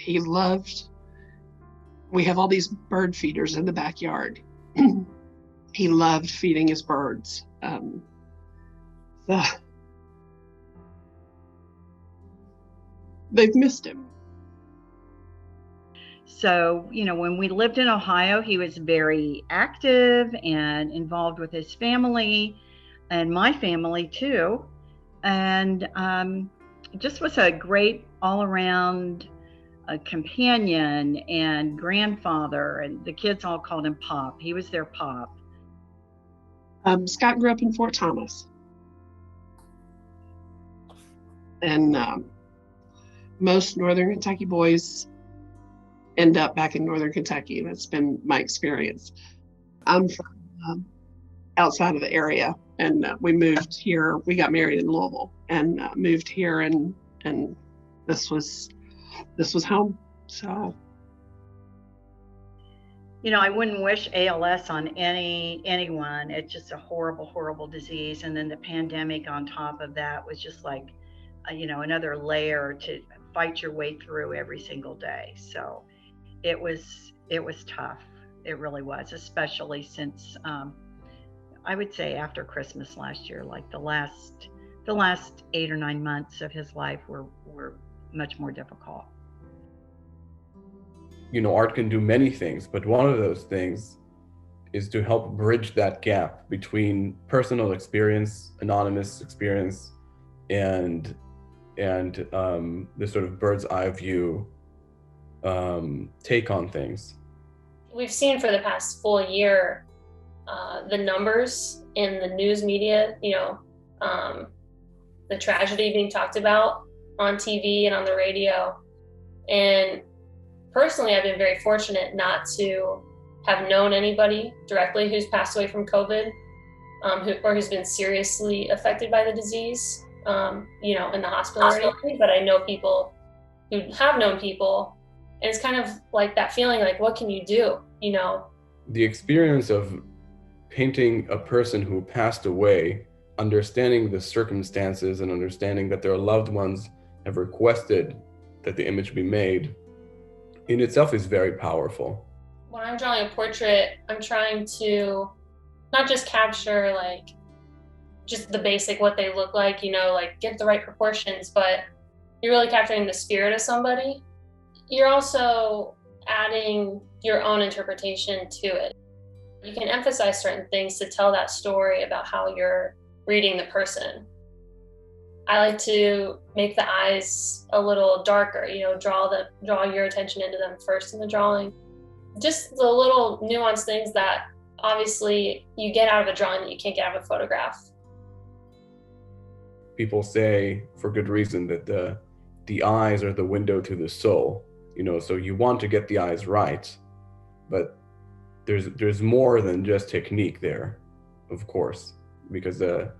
he loved, we have all these bird feeders in the backyard. He loved feeding his birds. So they've missed him. So, when we lived in Ohio, he was very active and involved with his family and my family too. And just was a great all-around companion and grandfather, and the kids all called him Pop. He was their Pop. Scott grew up in Fort Thomas. And most Northern Kentucky boys end up back in Northern Kentucky. That's been my experience. I'm from outside of the area, and we moved here. We got married in Louisville and moved here, and this was home. So, I wouldn't wish ALS on anyone. It's just a horrible, horrible disease. And then the pandemic on top of that was just like, another layer to fight your way through every single day. So it was tough. It really was, especially since I would say after Christmas last year, like the last 8 or 9 months of his life were much more difficult. Art can do many things, but one of those things is to help bridge that gap between personal experience, anonymous experience, and this sort of bird's eye view take on things. We've seen for the past full year the numbers in the news media, the tragedy being talked about on TV and on the radio. And personally, I've been very fortunate not to have known anybody directly who's passed away from COVID, or who's been seriously affected by the disease, in the hospital or anything. But I know people who have known people, and it's kind of like that feeling like, what can you do, The experience of painting a person who passed away, understanding the circumstances and understanding that their loved ones have requested that the image be made, in itself is very powerful. When I'm drawing a portrait, I'm trying to not just capture just the basic what they look like, get the right proportions, but you're really capturing the spirit of somebody. You're also adding your own interpretation to it. You can emphasize certain things to tell that story about how you're reading the person. I like to make the eyes a little darker, draw your attention into them first in the drawing. Just the little nuanced things that obviously you get out of a drawing that you can't get out of a photograph. People say, for good reason, that the eyes are the window to the soul. So you want to get the eyes right, but there's more than just technique there, of course, because the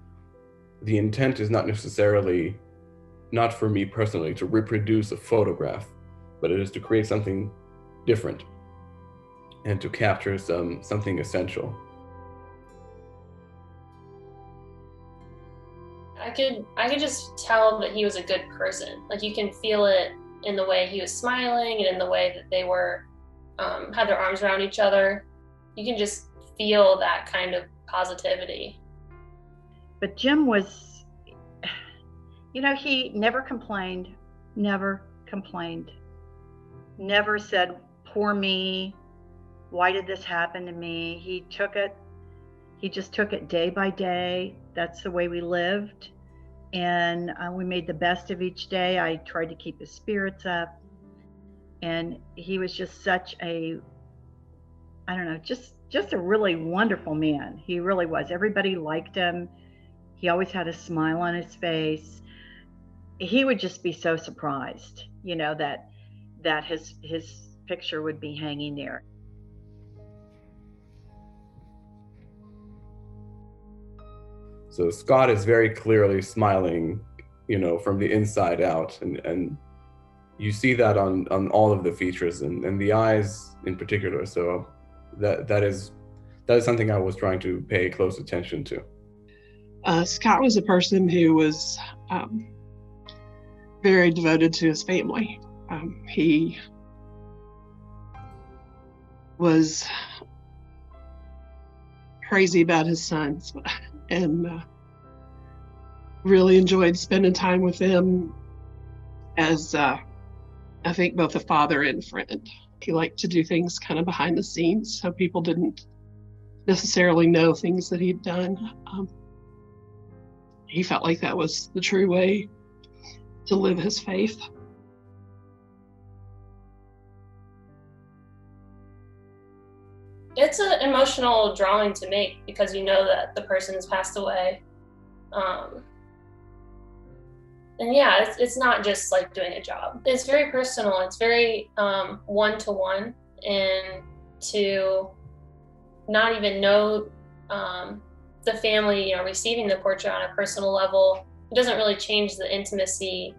intent is not necessarily, not for me personally, to reproduce a photograph, but it is to create something different and to capture something essential. I could just tell that he was a good person. Like, you can feel it in the way he was smiling and in the way that they were had their arms around each other. You can just feel that kind of positivity. But Jim was, he never complained, never said, poor me, why did this happen to me? He just took it day by day. That's the way we lived. And we made the best of each day. I tried to keep his spirits up. And he was just such a, just a really wonderful man. He really was. Everybody liked him. He always had a smile on his face. He would just be so surprised, that his picture would be hanging there. So Scott is very clearly smiling, from the inside out, and you see that on all of the features and the eyes in particular. So that is something I was trying to pay close attention to. Scott was a person who was very devoted to his family. He was crazy about his sons and really enjoyed spending time with them as I think both a father and friend. He liked to do things kind of behind the scenes so people didn't necessarily know things that he'd done. He felt like that was the true way to live his faith. It's an emotional drawing to make because you know that the person has passed away. And yeah, it's not just like doing a job. It's very personal. It's very one-to-one, and to not even know the family, receiving the portrait on a personal level, it doesn't really change the intimacy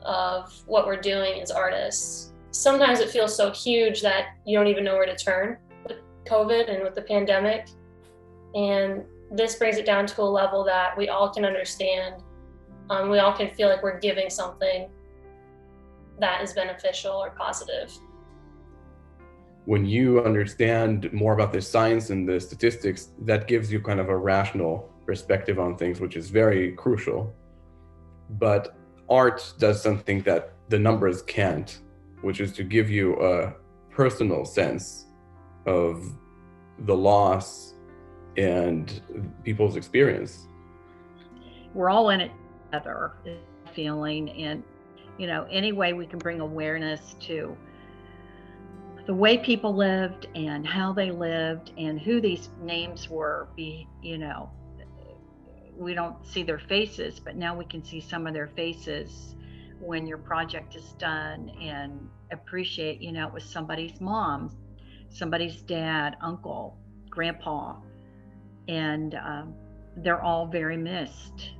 of what we're doing as artists. Sometimes it feels so huge that you don't even know where to turn with COVID and with the pandemic. And this brings it down to a level that we all can understand. We all can feel like we're giving something that is beneficial or positive. When you understand more about the science and the statistics, that gives you kind of a rational perspective on things, which is very crucial. But art does something that the numbers can't, which is to give you a personal sense of the loss and people's experience. We're all in it together, feeling, and any way we can bring awareness to the way people lived and how they lived and who these names were. We don't see their faces, but now we can see some of their faces when your project is done, and appreciate, it was somebody's mom, somebody's dad, uncle, grandpa, and they're all very missed.